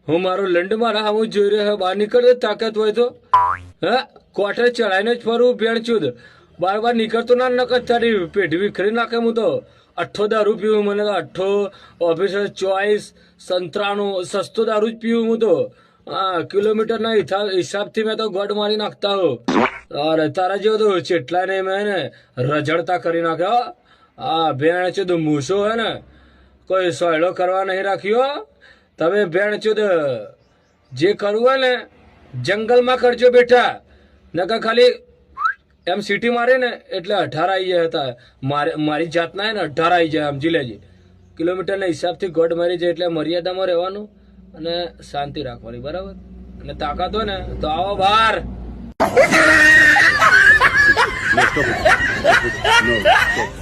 હું મારો લંડ મારા હું જોઈ રહ્યો બહાર નીકળતો તાકાત હોય તો હે કોઠે ચડાઈને જ ફરું ભેણ ચૂદ બાર બાર નીકળતો ના નકર તારી પેઢી વિખરી નાખે હું તો અઠ્ઠો દારૂ પીવું મને તો અઠ્ઠો ઓફિસર ચોઈસ સંતરાનું સસ્તો દારૂ જ પીવું હું તો હા કિલોમીટરના હિસાબથી મેં તો ગોડ મારી નાખતા હો અરે તારા જેવો તો ચેટલા ને મેં ને રજડતા કરી નાખ્યો હા ભેણ ચૂદ મૂસો હે ને કોઈ સોયડો કરવા નહીં રાખ્યો તમે ભેણ ચૂદ જે કરવું હોય ને જંગલમાં કરજો બેઠા નકર ખાલી એમ સીટી મારે ને એટલે 18 આવી જાય હતા મારી જાતના હે ને 18 આવી જાય સમજી લેજે કિલોમીટરના હિસાબથી ગોડ મારી જાય એટલે મર્યાદામાં રહેવાનું અને શાંતિ રાખવાની બરાબર અને તાકાત હોય ને તો આવો બહાર No, stop it. No, stop.